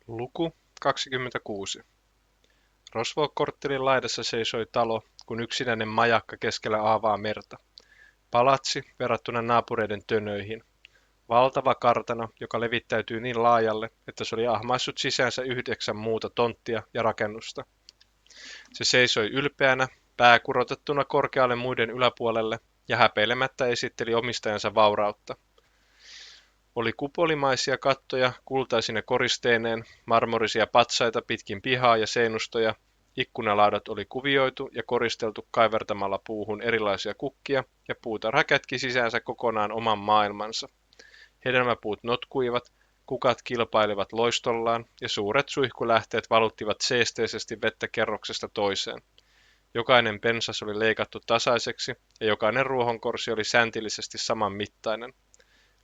Luku 26. Roswell-korttelin laidassa seisoi talo kuin yksinäinen majakka keskellä aavaa merta. Palatsi verrattuna naapureiden tönöihin. Valtava kartano, joka levittäytyi niin laajalle, että se oli ahmaissut sisäänsä 9 muuta tonttia ja rakennusta. Se seisoi ylpeänä, pää kurotettuna korkealle muiden yläpuolelle ja häpeilemättä esitteli omistajansa vaurautta. Oli kupolimaisia kattoja kultaisine koristeineen, marmorisia patsaita pitkin pihaa ja seinustoja, ikkunalaudat oli kuvioitu ja koristeltu kaivertamalla puuhun erilaisia kukkia, ja puutarha kätki sisäänsä kokonaan oman maailmansa. Hedelmäpuut notkuivat, kukat kilpailivat loistollaan, ja suuret suihkulähteet valuttivat seesteisesti vettä kerroksesta toiseen. Jokainen pensas oli leikattu tasaiseksi, ja jokainen ruohonkorsi oli säntillisesti saman mittainen.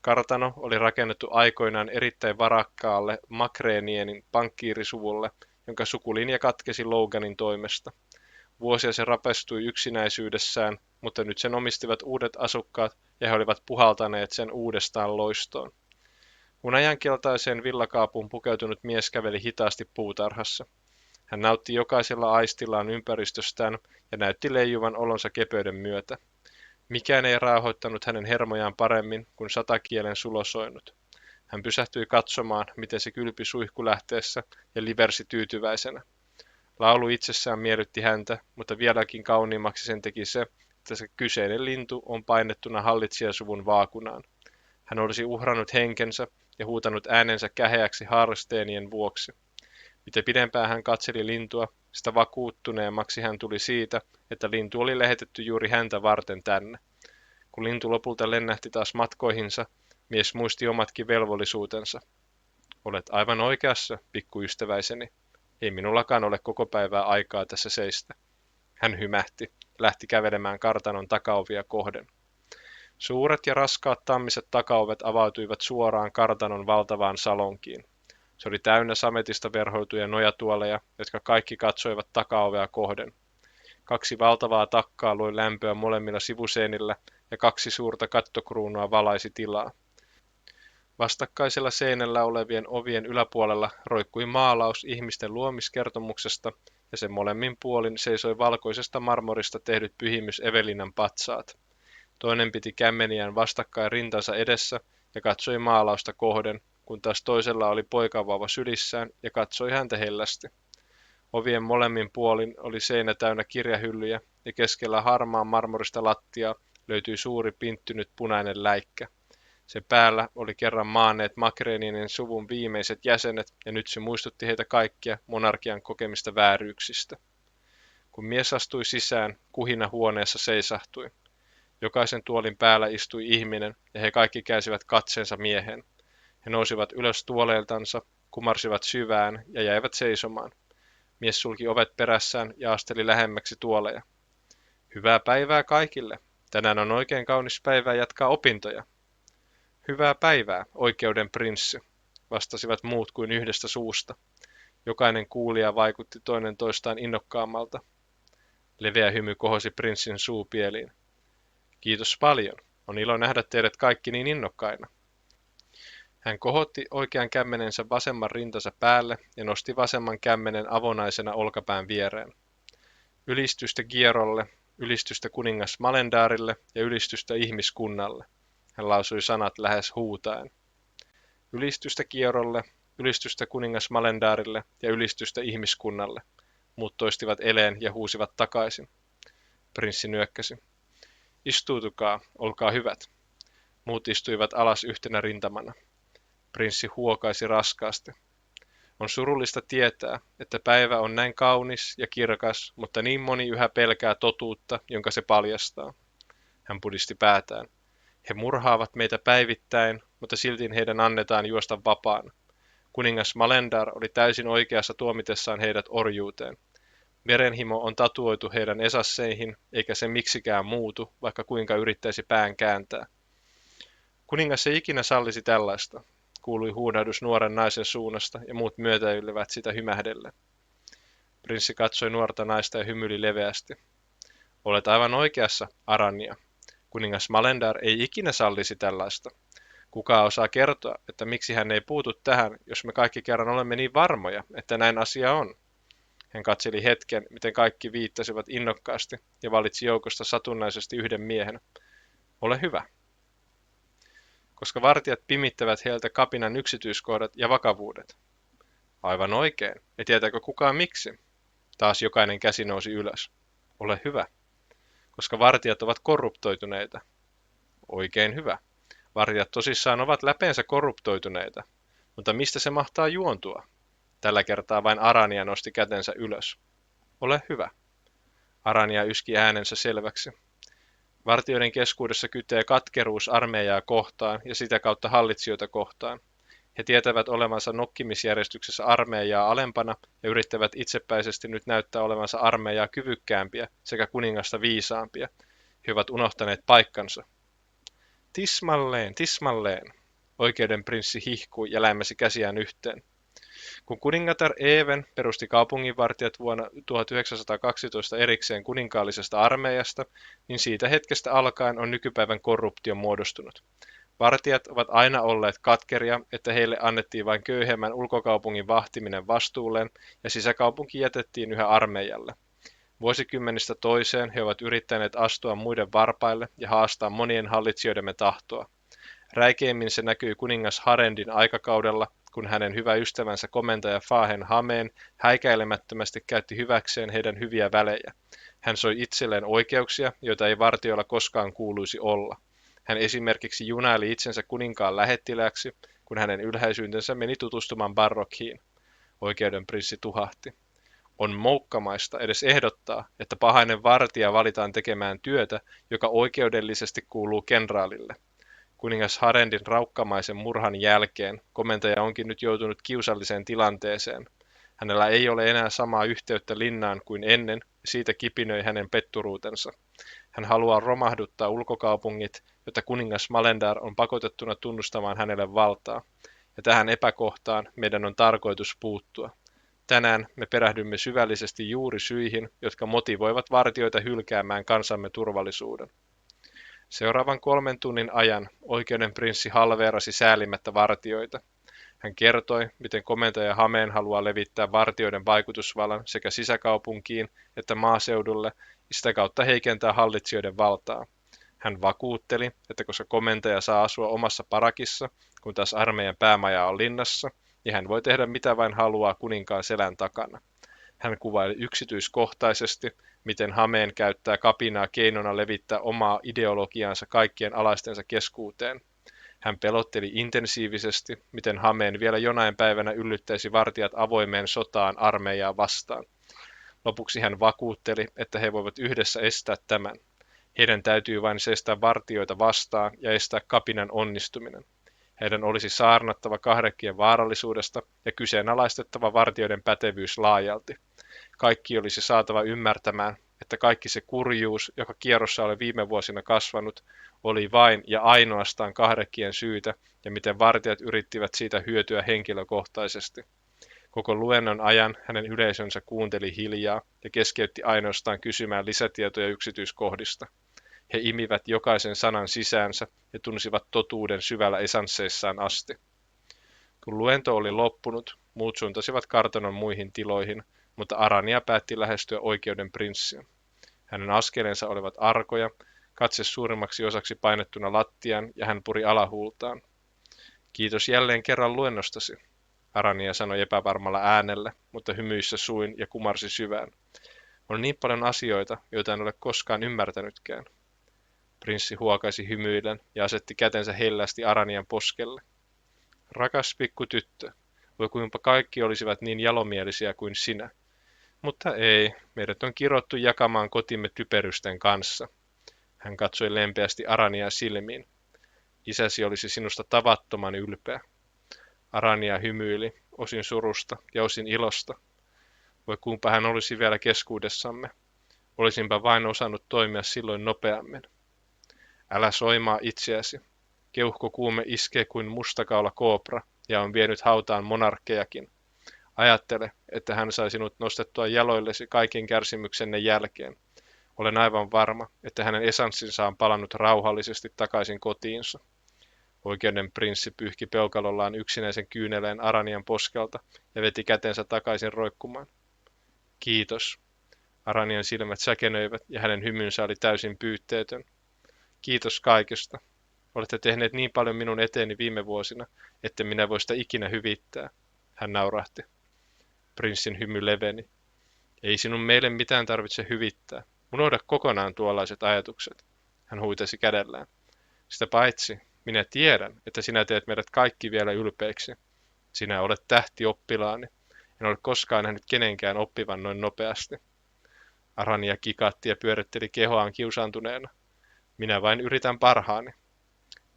Kartano oli rakennettu aikoinaan erittäin varakkaalle Makreenienin pankkiirisuvulle, jonka sukulinja katkesi Loganin toimesta. Vuosia se rapestui yksinäisyydessään, mutta nyt sen omistivat uudet asukkaat ja he olivat puhaltaneet sen uudestaan loistoon. Hunajankeltaiseen villakaapuun pukeutunut mies käveli hitaasti puutarhassa. Hän nautti jokaisella aistillaan ympäristöstään ja näytti leijuvan olonsa kepeyden myötä. Mikään ei rauhoittanut hänen hermojaan paremmin kuin satakielen sulosoinut. Hän pysähtyi katsomaan, miten se kylpi suihkulähteessä ja liversi tyytyväisenä. Laulu itsessään miellytti häntä, mutta vieläkin kauniimmaksi sen teki se, että se kyseinen lintu on painettuna hallitsijasuvun vaakunaan. Hän olisi uhrannut henkensä ja huutanut äänensä käheäksi haarasteenien vuoksi. Mitä pidempään hän katseli lintua, sitä vakuuttuneemmaksi hän tuli siitä, että lintu oli lähetetty juuri häntä varten tänne. Kun lintu lopulta lennähti taas matkoihinsa, mies muisti omatkin velvollisuutensa. Olet aivan oikeassa, pikkuystäväiseni. Ei minullakaan ole koko päivää aikaa tässä seistä. Hän hymähti, lähti kävelemään kartanon takaovia kohden. Suuret ja raskaat tammiset takaovet avautuivat suoraan kartanon valtavaan salonkiin. Se oli täynnä sametista verhoituja nojatuoleja, jotka kaikki katsoivat takaovea kohden. 2 valtavaa takkaa loi lämpöä molemmilla sivuseinillä ja 2 suurta kattokruunua valaisi tilaa. Vastakkaisella seinällä olevien ovien yläpuolella roikkui maalaus ihmisten luomiskertomuksesta ja sen molemmin puolin seisoi valkoisesta marmorista tehdyt pyhimys Evelinan patsaat. Toinen piti kämmeniään vastakkain rintansa edessä ja katsoi maalausta kohden, kun taas toisella oli poikavauva sylissään ja katsoi häntä hellästi. Ovien molemmin puolin oli seinä täynnä kirjahyllyjä ja keskellä harmaa marmorista lattiaa löytyi suuri pinttynyt punainen läikkä. Sen päällä oli kerran maanneet Makreeninen suvun viimeiset jäsenet ja nyt se muistutti heitä kaikkia monarkian kokemista vääryyksistä. Kun mies astui sisään, kuhina huoneessa seisahtui. Jokaisen tuolin päällä istui ihminen ja he kaikki käänsivät katseensa mieheen. He nousivat ylös tuoleiltansa, kumarsivat syvään ja jäivät seisomaan. Mies sulki ovet perässään ja asteli lähemmäksi tuoleja. Hyvää päivää kaikille. Tänään on oikein kaunis päivä jatkaa opintoja. Hyvää päivää, oikeuden prinssi, vastasivat muut kuin yhdestä suusta. Jokainen kuulija vaikutti toinen toistaan innokkaammalta. Leveä hymy kohosi prinssin suupieliin. Kiitos paljon. On ilo nähdä teidät kaikki niin innokkaina. Hän kohotti oikean kämmenensä vasemman rintansa päälle ja nosti vasemman kämmenen avonaisena olkapään viereen. Ylistystä Gierolle, ylistystä kuningas Malendarille ja ylistystä ihmiskunnalle. Hän lausui sanat lähes huutaen. Ylistystä Gierolle, ylistystä kuningas Malendarille ja ylistystä ihmiskunnalle. Muut toistivat eleen ja huusivat takaisin. Prinssi nyökkäsi. Istuutukaa, olkaa hyvät. Muut istuivat alas yhtenä rintamana. Prinssi huokaisi raskaasti. On surullista tietää, että päivä on näin kaunis ja kirkas, mutta niin moni yhä pelkää totuutta, jonka se paljastaa. Hän pudisti päätään. He murhaavat meitä päivittäin, mutta silti heidän annetaan juosta vapaana. Kuningas Malendar oli täysin oikeassa tuomitessaan heidät orjuuteen. Verenhimo on tatuoitu heidän esasseihin, eikä se miksikään muutu, vaikka kuinka yrittäisi pään kääntää. Kuningas ei ikinä sallisi tällaista, kuului huudahdus nuoren naisen suunnasta, ja muut myötäilivät sitä hymähdellen. Prinssi katsoi nuorta naista ja hymyili leveästi. Olet aivan oikeassa, Aranya. Kuningas Malendar ei ikinä sallisi tällaista. Kuka osaa kertoa, että miksi hän ei puutu tähän, jos me kaikki kerran olemme niin varmoja, että näin asia on? Hän katseli hetken, miten kaikki viittasivat innokkaasti ja valitsi joukosta satunnaisesti yhden miehen. Ole hyvä. Koska vartijat pimittävät heiltä kapinan yksityiskohdat ja vakavuudet. Aivan oikein. Ja tietääkö kukaan miksi? Taas jokainen käsi nousi ylös. Ole hyvä. Koska vartijat ovat korruptoituneita. Oikein hyvä. Vartijat tosissaan ovat läpeensä korruptoituneita. Mutta mistä se mahtaa juontua? Tällä kertaa vain Arania nosti kätensä ylös. Ole hyvä. Arania yski äänensä selväksi. Vartijoiden keskuudessa kytee katkeruus armeijaa kohtaan ja sitä kautta hallitsijoita kohtaan. He tietävät olevansa nokkimisjärjestyksessä armeijaa alempana ja yrittävät itsepäisesti nyt näyttää olevansa armeijaa kyvykkäämpiä sekä kuningasta viisaampia. He ovat unohtaneet paikkansa. Tismalleen, tismalleen. Oikeuden prinssi hihkui ja lämmäsi käsiään yhteen. Kun kuningatar Even perusti kaupunginvartijat vuonna 1912 erikseen kuninkaallisesta armeijasta, niin siitä hetkestä alkaen on nykypäivän korruptio muodostunut. Vartijat ovat aina olleet katkeria, että heille annettiin vain köyhemmän ulkokaupungin vahtiminen vastuulleen ja sisäkaupunki jätettiin yhä armeijalle. Vuosikymmenistä toiseen he ovat yrittäneet astua muiden varpaille ja haastaa monien hallitsijoidemme tahtoa. Räikeimmin se näkyi kuningas Harendin aikakaudella, kun hänen hyvä ystävänsä komentaja Fahen Hameen häikäilemättömästi käytti hyväkseen heidän hyviä välejä. Hän soi itselleen oikeuksia, joita ei vartijoilla koskaan kuuluisi olla. Hän esimerkiksi junaili itsensä kuninkaan lähettilääksi, kun hänen ylhäisyytensä meni tutustumaan Barrokhiin. Oikeuden prinssi tuhahti. On moukkamaista edes ehdottaa, että pahainen vartija valitaan tekemään työtä, joka oikeudellisesti kuuluu kenraalille. Kuningas Harendin raukkamaisen murhan jälkeen komentaja onkin nyt joutunut kiusalliseen tilanteeseen. Hänellä ei ole enää samaa yhteyttä linnaan kuin ennen, ja siitä kipinöi hänen petturuutensa. Hän haluaa romahduttaa ulkokaupungit, jotta kuningas Malendar on pakotettuna tunnustamaan hänelle valtaa. Ja tähän epäkohtaan meidän on tarkoitus puuttua. Tänään me perähdymme syvällisesti juuri syihin, jotka motivoivat vartijoita hylkäämään kansamme turvallisuuden. Seuraavan 3 tunnin ajan oikeuden prinssi halveerasi säälimättä vartijoita. Hän kertoi, miten komentaja Hameen haluaa levittää vartijoiden vaikutusvallan sekä sisäkaupunkiin että maaseudulle ja sitä kautta heikentää hallitsijoiden valtaa. Hän vakuutteli, että koska komentaja saa asua omassa parakissa, kun taas armeijan päämaja on linnassa, niin hän voi tehdä mitä vain haluaa kuninkaan selän takana. Hän kuvaili yksityiskohtaisesti, miten Hameen käyttää kapinaa keinona levittää omaa ideologiaansa kaikkien alaistensa keskuuteen. Hän pelotteli intensiivisesti, miten Hameen vielä jonain päivänä yllyttäisi vartijat avoimeen sotaan armeijaa vastaan. Lopuksi hän vakuutteli, että he voivat yhdessä estää tämän. Heidän täytyy vain seistää vartijoita vastaan ja estää kapinan onnistuminen. Heidän olisi saarnattava kahdekkien vaarallisuudesta ja kyseenalaistettava vartijoiden pätevyys laajalti. Kaikki olisi saatava ymmärtämään, että kaikki se kurjuus, joka kierrossa oli viime vuosina kasvanut, oli vain ja ainoastaan kahdekkien syytä ja miten vartijat yrittivät siitä hyötyä henkilökohtaisesti. Koko luennon ajan hänen yleisönsä kuunteli hiljaa ja keskeytti ainoastaan kysymään lisätietoja yksityiskohdista. He imivät jokaisen sanan sisäänsä ja tunsivat totuuden syvällä esansseissaan asti. Kun luento oli loppunut, muut suuntasivat kartanon muihin tiloihin, mutta Arania päätti lähestyä oikeuden prinssiä. Hänen askeleensa olivat arkoja, katse suurimmaksi osaksi painettuna lattiaan ja hän puri alahuultaan. Kiitos jälleen kerran luennostasi, Arania sanoi epävarmalla äänellä, mutta hymyissä suin ja kumarsi syvään. On niin paljon asioita, joita en ole koskaan ymmärtänytkään. Prinssi huokaisi hymyillen ja asetti kätensä hellästi Aranian poskelle. Rakas pikku tyttö, voi kuinka kaikki olisivat niin jalomielisiä kuin sinä. Mutta ei, meidät on kirottu jakamaan kotimme typerysten kanssa. Hän katsoi lempeästi Arania silmiin. Isäsi olisi sinusta tavattoman ylpeä. Arania hymyili, osin surusta ja osin ilosta. Voi kumpa hän olisi vielä keskuudessamme. Olisinpa vain osannut toimia silloin nopeammin. Älä soimaa itseäsi. Keuhkokuume iskee kuin mustakaula koopra ja on vienyt hautaan monarkkejakin. Ajattele, että hän sai sinut nostettua jaloillesi kaiken kärsimyksenne jälkeen. Olen aivan varma, että hänen esanssinsa on palannut rauhallisesti takaisin kotiinsa. Oikeuden prinssi pyyhki peukalollaan yksinäisen kyyneleen Aranian poskelta ja veti kätensä takaisin roikkumaan. Kiitos. Aranian silmät säkenöivät ja hänen hymynsä oli täysin pyytteetön. Kiitos kaikesta. Olette tehneet niin paljon minun eteeni viime vuosina, että minä voi sitä ikinä hyvittää. Hän naurahti. Prinssin hymy leveni. Ei sinun meille mitään tarvitse hyvittää. Unohda kokonaan tuollaiset ajatukset. Hän huitesi kädellään. Sitä paitsi, minä tiedän, että sinä teet meidät kaikki vielä ylpeiksi. Sinä olet tähtioppilaani. En ole koskaan nähnyt kenenkään oppivan noin nopeasti. Arania kikatti ja pyöritteli kehoaan kiusaantuneena. Minä vain yritän parhaani.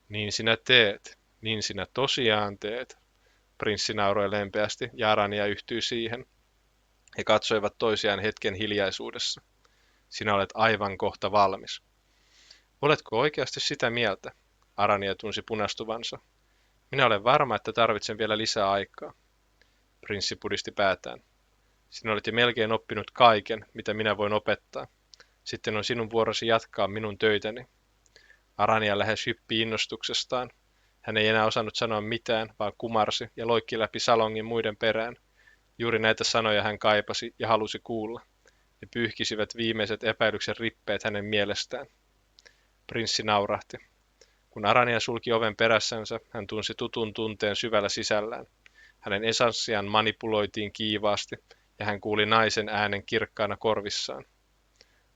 Niin sinä teet, niin sinä tosiaan teet. Prinssi nauroi lempeästi ja Arania yhtyi siihen. He katsoivat toisiaan hetken hiljaisuudessa. Sinä olet aivan kohta valmis. Oletko oikeasti sitä mieltä? Arania tunsi punastuvansa. Minä olen varma, että tarvitsen vielä lisää aikaa. Prinssi pudisti päätään. Sinä olet jo melkein oppinut kaiken, mitä minä voin opettaa. Sitten on sinun vuorosi jatkaa minun töitäni. Arania lähes hyppi innostuksestaan. Hän ei enää osannut sanoa mitään, vaan kumarsi ja loikki läpi salongin muiden perään. Juuri näitä sanoja hän kaipasi ja halusi kuulla. Ne pyyhkisivät viimeiset epäilyksen rippeet hänen mielestään. Prinssi naurahti. Kun Arania sulki oven perässänsä, hän tunsi tutun tunteen syvällä sisällään. Hänen esanssiaan manipuloitiin kiivaasti, ja hän kuuli naisen äänen kirkkaana korvissaan.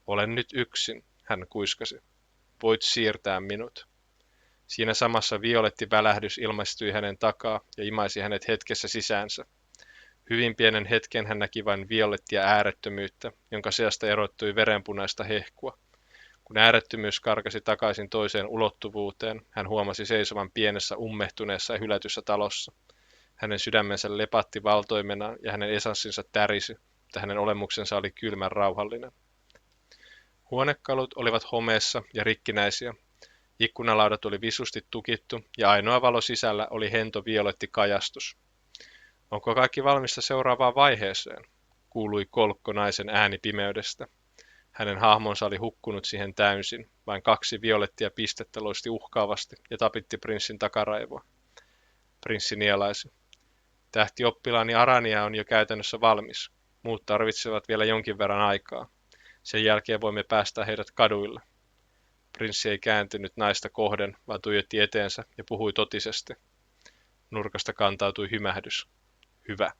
Olen nyt yksin, hän kuiskasi. Voit siirtää minut. Siinä samassa violetti välähdys ilmestyi hänen takaa ja imaisi hänet hetkessä sisäänsä. Hyvin pienen hetken hän näki vain violettia äärettömyyttä, jonka seasta erottui verenpunaista hehkua. Kun äärettömyys karkasi takaisin toiseen ulottuvuuteen, hän huomasi seisovan pienessä ummehtuneessa ja hylätyssä talossa. Hänen sydämensä lepatti valtoimena ja hänen esanssinsa tärisi, mutta hänen olemuksensa oli kylmän rauhallinen. Huonekalut olivat homeessa ja rikkinäisiä. Ikkunalaudat oli visusti tukittu ja ainoa valo sisällä oli hento violetti kajastus. Onko kaikki valmista seuraavaan vaiheeseen? Kuului kolkko naisen ääni pimeydestä. Hänen hahmonsa oli hukkunut siihen täysin, vain 2 violettia pistettä loisti uhkaavasti ja tapitti prinssin takaraivoa. Prinssi nielaisi. Tähtioppilaani Arania on jo käytännössä valmis. Muut tarvitsevat vielä jonkin verran aikaa. Sen jälkeen voimme päästää heidät kaduille. Prinssi ei kääntynyt naista kohden, vaan tuijotti eteensä ja puhui totisesti. Nurkasta kantautui hymähdys. Hyvä.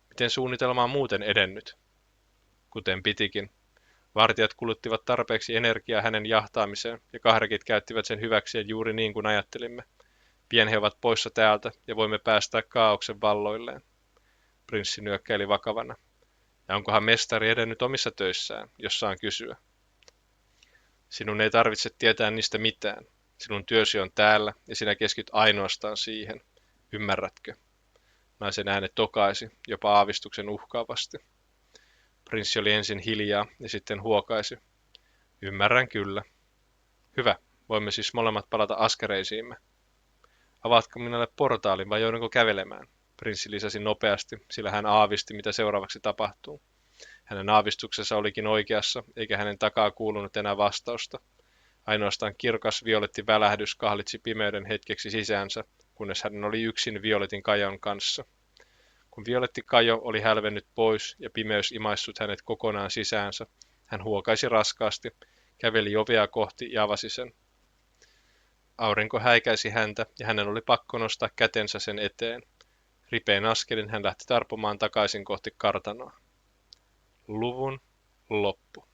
Miten suunnitelma on muuten edennyt? Kuten pitikin. Vartijat kuluttivat tarpeeksi energiaa hänen jahtaamiseen, ja kahrekit käyttivät sen hyväksi juuri niin kuin ajattelimme. Pian he ovat poissa täältä, ja voimme päästää kaaoksen valloilleen. Prinssi nyökkäili vakavana. Ja onkohan mestari edennyt omissa töissään, jos saan kysyä? Sinun ei tarvitse tietää niistä mitään. Sinun työsi on täällä, ja sinä keskityt ainoastaan siihen. Ymmärrätkö? Naisen ääni tokaisi, jopa aavistuksen uhkaavasti. Prinssi oli ensin hiljaa ja sitten huokaisi. Ymmärrän kyllä. Hyvä, voimme siis molemmat palata askareisiimme. Avaatko minulle portaalin vai joudunko kävelemään? Prinssi lisäsi nopeasti, sillä hän aavisti, mitä seuraavaksi tapahtuu. Hänen aavistuksensa olikin oikeassa, eikä hänen takaa kuulunut enää vastausta. Ainoastaan kirkas violetti välähdys kahlitsi pimeyden hetkeksi sisäänsä, kunnes hän oli yksin violetin kajon kanssa. Kun violetti kajo oli hälvennyt pois ja pimeys imaissut hänet kokonaan sisäänsä, hän huokaisi raskaasti, käveli ovea kohti ja avasi sen. Aurinko häikäisi häntä ja hänen oli pakko nostaa kätensä sen eteen. Ripein askelin hän lähti tarpomaan takaisin kohti kartanoa. Luvun loppu.